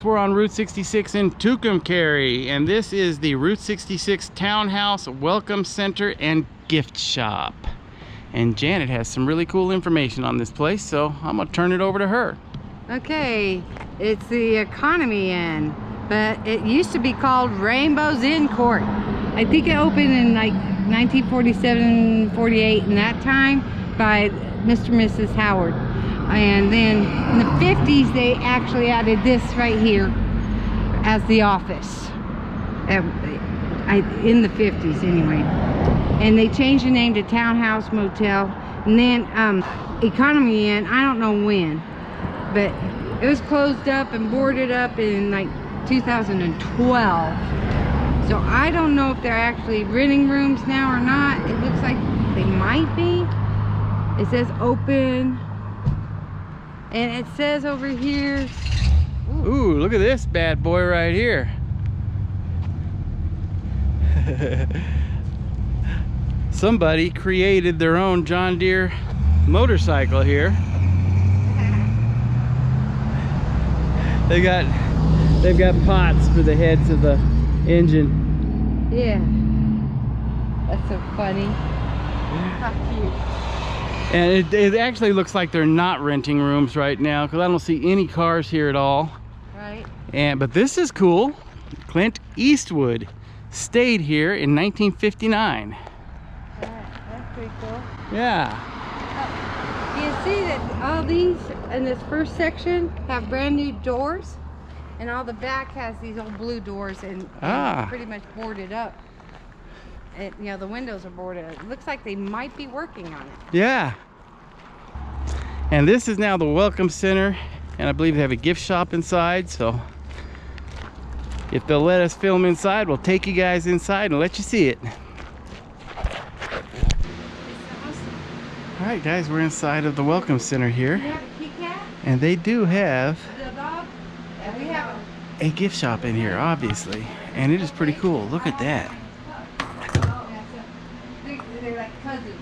we're on Route 66 in Tucumcari, and this is the Route 66 Townhouse Welcome Center and Gift Shop. And Janet has some really cool information on this place, so I'm gonna turn it over to her. Okay, it's the Economy Inn, but it used to be called Rainbow's Inn Court. I think it opened in like 1947, 48 in that time by Mr. and Mrs. Howard. And then in the 50s, they actually added this right here as the office. In the 50s anyway. And they changed the name to Townhouse Motel. And then Economy Inn, I don't know when, but it was closed up and boarded up in like 2012. So I don't know if they're actually renting rooms now or not. It looks like they might be. It says open. And it says over here, ooh, look at this bad boy right here. Somebody created their own John Deere motorcycle here. They've got pots for the heads of the engine. yeah, that's so funny. How cute. And it actually looks like they're not renting rooms right now, because I don't see any cars here at all. Right. But this is cool. Clint Eastwood stayed here in 1959. That's pretty cool. Yeah. You see that all these in this first section have brand new doors, and all the back has these old blue doors and pretty much boarded up. And, you know, the windows are boarded. It looks like they might be working on it. Yeah. And this is now the Welcome Center, and I believe they have a gift shop inside, so if they'll let us film inside, we'll take you guys inside and let you see it. All right, guys, we're inside of the Welcome Center here, You have a key cat? and they do have The dog? And we have a gift shop in here, obviously, and it is pretty cool. Look at that. they're like cousins.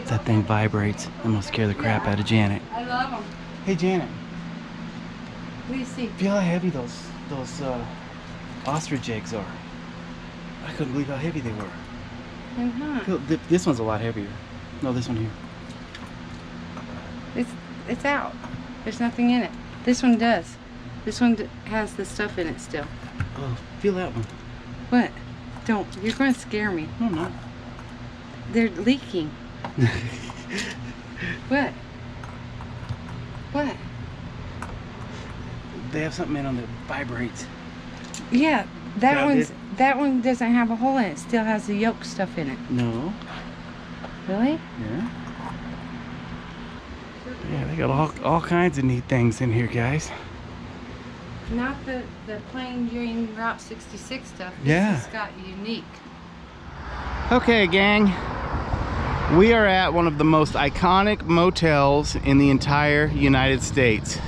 That thing vibrates. I'm gonna scare the crap out of Janet. I love them. Hey, Janet, Please see. feel how heavy those ostrich eggs are. I couldn't believe how heavy they were. This one's a lot heavier. No, this one here. It's out. There's nothing in it. This one does. This one has the stuff in it still. Oh, feel that one. What? Don't. You're going to scare me. No, no. They're leaking. What? What? They have something in them that vibrates. Yeah, that Yeah, that one doesn't have a hole in it. It still has the yolk stuff in it. No. Really? Yeah. Yeah, they got all kinds of neat things in here, guys. Not the plain Jane Route 66 stuff. Yeah. This has got unique. Okay, gang. We are at one of the most iconic motels in the entire United States.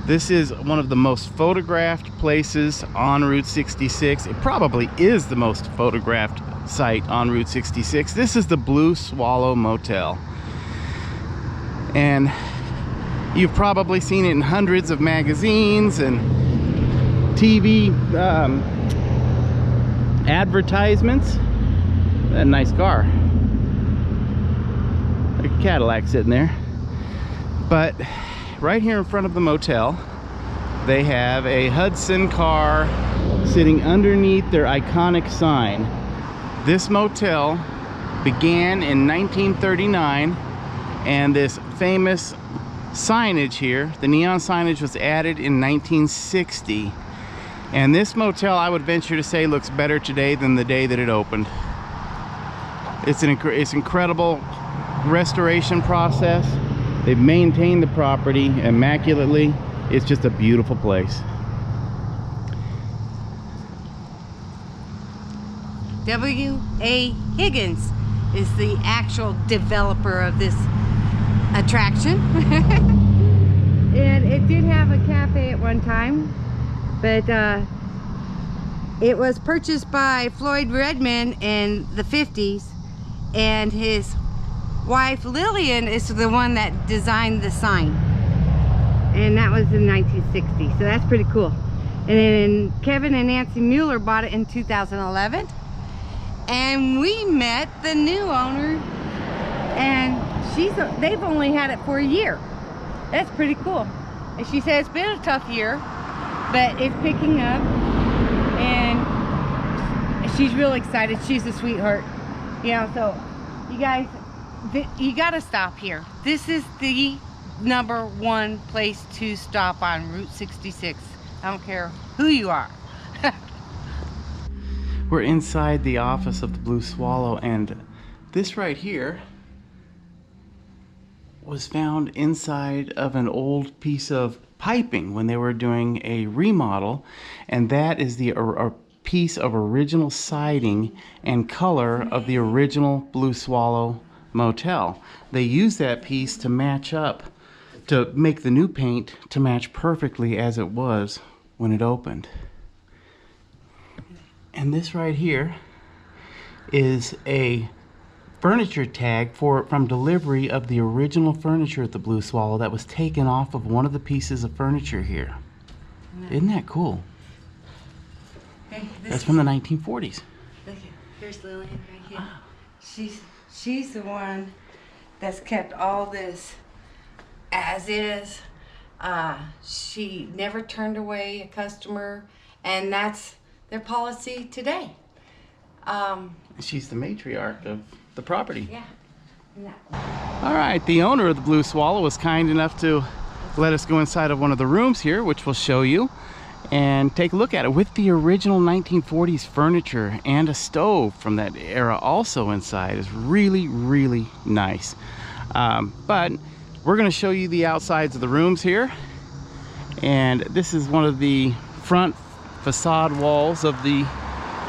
This is one of the most photographed places on Route 66. It probably is the most photographed site on Route 66. This is the Blue Swallow Motel. And you've probably seen it in hundreds of magazines and TV advertisements. A nice car. A Cadillac sitting there. But right here in front of the motel, they have a Hudson car sitting underneath their iconic sign. This motel began in 1939, and this famous signage here, the neon signage, was added in 1960. And this motel, I would venture to say, looks better today than the day that it opened. It's incredible restoration process. They've maintained the property immaculately. It's just a beautiful place. W.A. Higgins is the actual developer of this attraction. And it did have a cafe at one time, but it was purchased by Floyd Redman in the 50s, and his wife Lillian is the one that designed the sign. and that was in 1960. So that's pretty cool. And then Kevin and Nancy Mueller bought it in 2011, and we met the new owner, and they've only had it for a year. That's pretty cool. And she said it's been a tough year, but it's picking up, and she's real excited. She's a sweetheart, you know. So you guys, you gotta stop here. This is the #1 place to stop on Route 66. I don't care who you are. We're inside the office of the Blue Swallow, and this right here was found inside of an old piece of piping when they were doing a remodel, and that is a piece of original siding and color of the original Blue Swallow Motel. They used that piece to match up, to make the new paint to match perfectly as it was when it opened. And this right here is a furniture tag from delivery of the original furniture at the Blue Swallow that was taken off of one of the pieces of furniture here. Isn't that cool? Hey, that's from the 1940s. Look here. Here's Lillian right here. Ah. She's the one that's kept all this as is. She never turned away a customer, and that's their policy today. She's the matriarch of the property. Yeah. All right, the owner of the Blue Swallow was kind enough to let us go inside of one of the rooms here, which we'll show you, and take a look at it with the original 1940s furniture and a stove from that era also inside. Is really, really nice. But we're going to show you the outsides of the rooms here, and this is one of the front facade walls of the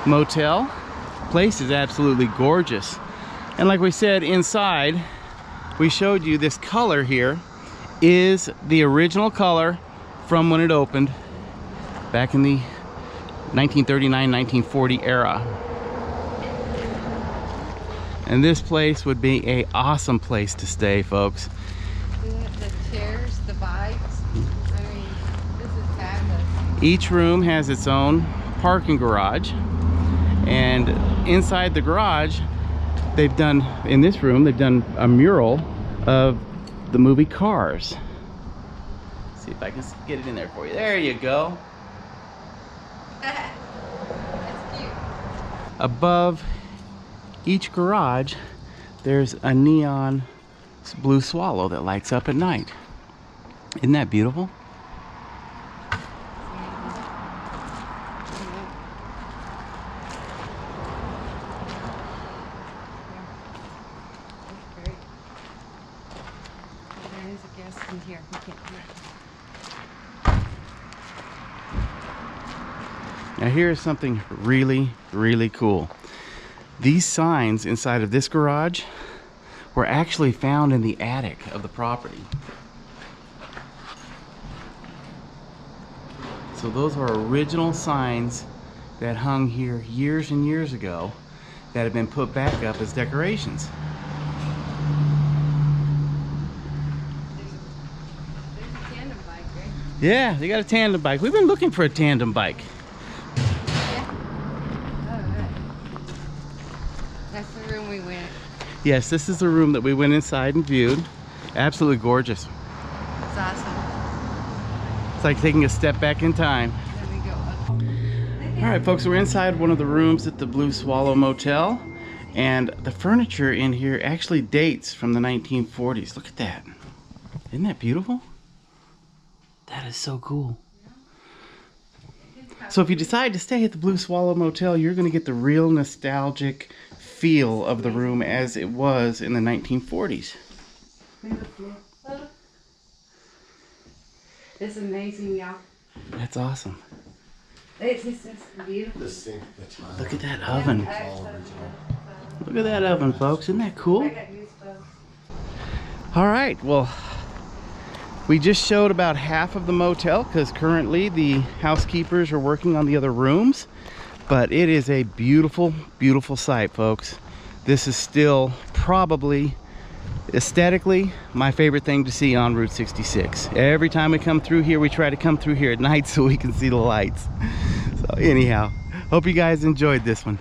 motel. The place is absolutely gorgeous, and like we said, inside we showed you this color here is the original color from when it opened back in the 1939-1940 era. And this place would be an awesome place to stay, folks. The chairs, the bikes, I mean, this is fabulous. Each room has its own parking garage, and inside the garage they've done, in this room, they've done a mural of the movie Cars. Let's see if I can get it in there for you. There you go. That's cute. Above each garage there's a neon Blue Swallow that lights up at night. Isn't that beautiful? Here, we can't hear. Now here's something really, really cool. These signs inside of this garage were actually found in the attic of the property. So those are original signs that hung here years and years ago that have been put back up as decorations. Yeah, they got a tandem bike. We've been looking for a tandem bike. Yeah. Oh, right. That's the room we went. Yes, this is the room that we went inside and viewed. Absolutely gorgeous. It's awesome. It's like taking a step back in time. There we go. All right, folks, we're inside one of the rooms at the Blue Swallow Motel, and the furniture in here actually dates from the 1940s. Look at that. Isn't that beautiful? That is so cool. So if you decide to stay at the Blue Swallow Motel, you're going to get the real nostalgic feel of the room as it was in the 1940s. It's amazing, y'all. That's awesome. It's beautiful. Look at that oven. Look at that oven, folks. Isn't that cool? All right, well, we just showed about half of the motel because currently the housekeepers are working on the other rooms, but it is a beautiful, beautiful sight, folks. This is still probably Aesthetically, my favorite thing to see on Route 66. Every time we come through here, we try to come through here at night so we can see the lights. So anyhow, hope you guys enjoyed this one.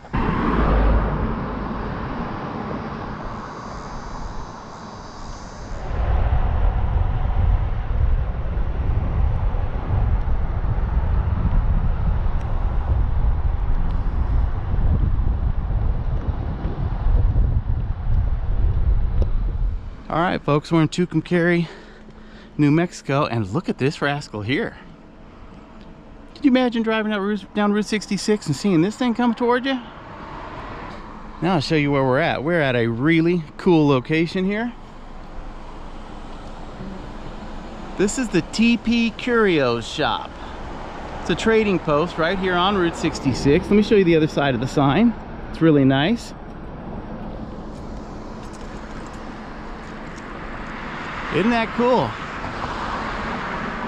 All right, folks, we're in Tucumcari, New Mexico, and look at this rascal here. Could you imagine driving down Route 66 and seeing this thing come toward you? Now I'll show you where we're at. We're at a really cool location here. This is the Pee Curio Shop. It's a trading post right here on Route 66. Let me show you the other side of the sign. It's really nice. Isn't that cool?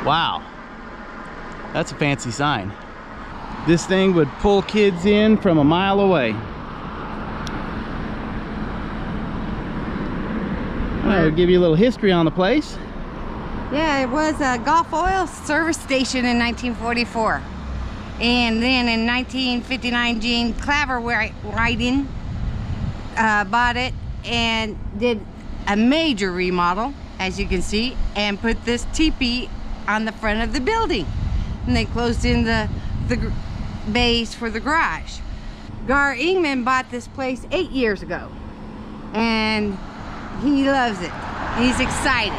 Wow, that's a fancy sign. This thing would pull kids in from a mile away. I'll give you a little history on the place. Yeah, it was a Gulf Oil service station in 1944. And then in 1959, Gene Claverwrighting bought it and did a major remodel, as you can see, and put this teepee on the front of the building. And they closed in the bays for the garage. Gar Ingman bought this place 8 years ago. And he loves it. He's excited.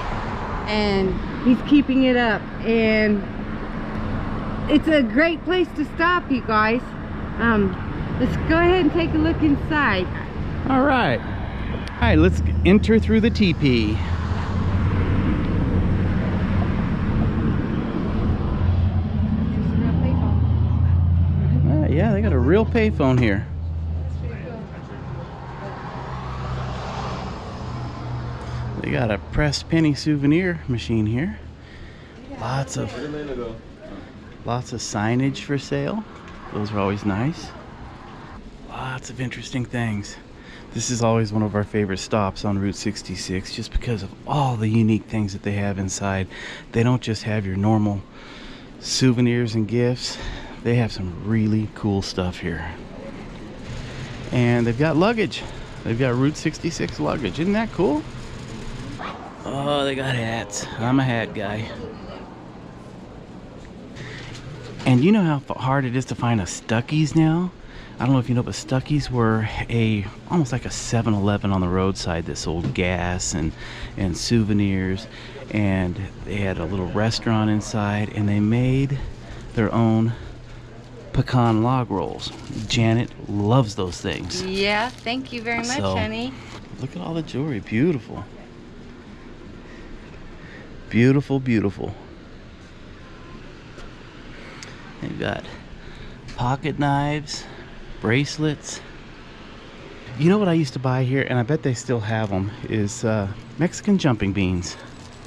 And he's keeping it up. And it's a great place to stop, you guys. Let's go ahead and take a look inside. All right, let's enter through the teepee. Yeah, they got a real payphone here. They got a pressed penny souvenir machine here. Lots of signage for sale. Those are always nice. Lots of interesting things. This is always one of our favorite stops on Route 66 just because of all the unique things that they have inside. They don't just have your normal souvenirs and gifts. They have some really cool stuff here. And they've got luggage. They've got Route 66 luggage. Isn't that cool? Oh, they got hats. I'm a hat guy. And you know how hard it is to find a Stuckey's now? I don't know if you know, but Stuckey's were almost like a 7-Eleven on the roadside that sold gas and souvenirs. And they had a little restaurant inside, and they made their own pecan log rolls. Janet loves those things. Yeah, thank you very much, honey. Look at all the jewelry. Beautiful. Beautiful, beautiful. They've got pocket knives, bracelets. You know what I used to buy here, and I bet they still have them, is Mexican jumping beans.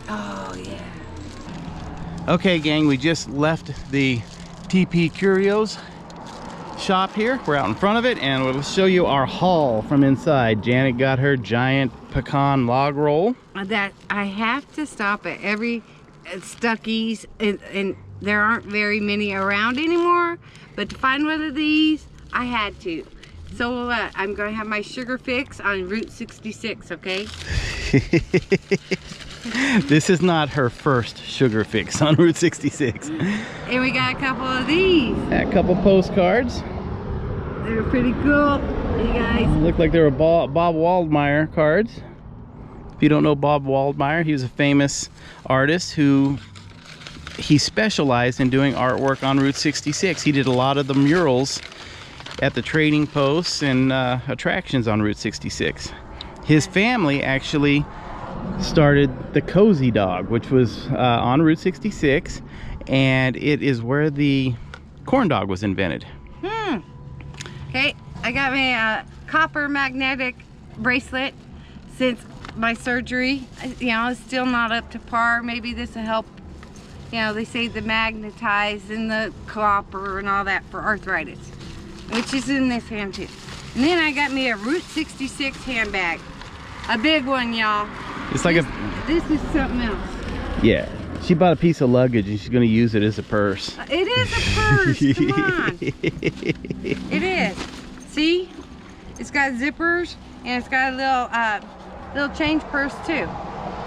Oh, yeah. Okay, gang, we just left the Pee Curio's shop here. We're out in front of it, and we'll show you our haul from inside. Janet got her giant pecan log roll. That I have to stop at every Stuckey's, and there aren't very many around anymore, but to find one of these, I had to. So I'm going to have my sugar fix on Route 66, okay? This is not her first sugar fix on Route 66. And we got a couple of these. A couple postcards. They're pretty cool, you guys. Look like they were Bob Waldmeyer cards. If you don't know Bob Waldmeyer, he was a famous artist who he specialized in doing artwork on Route 66. He did a lot of the murals at the trading posts and attractions on Route 66. His family actually started the Cozy Dog, which was on Route 66, and it is where the corn dog was invented. Okay, I got my copper magnetic bracelet. Since my surgery, you know, it's still not up to par. Maybe this will help. You know, they say the magnetize and the copper and all that for arthritis, which is in this hand too. And then I got me a Route 66 handbag, a big one, y'all. It's like This is something else. yeah. She bought a piece of luggage and she's gonna use it as a purse. It is a purse, come on. It is. See? It's got zippers and it's got a little change purse too.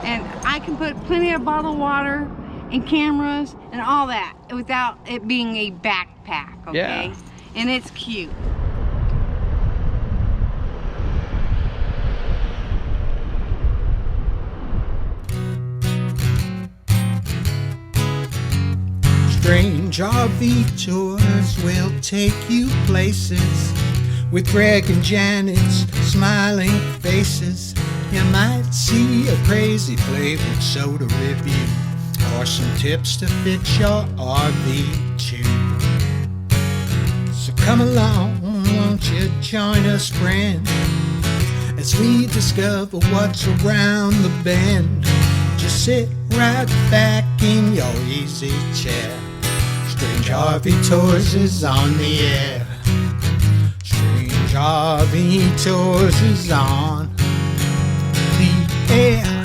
And I can put plenty of bottled water and cameras and all that without it being a backpack, okay? Yeah. And it's cute. Strange RV tours will take you places with Greg and Janet's smiling faces. You might see a crazy flavored soda review or some tips to fix your RV too. So come along, won't you join us, friend, as we discover what's around the bend. Just sit right back in your easy chair. Strange RV Tours is on the air. Strange RV Tours is on the air.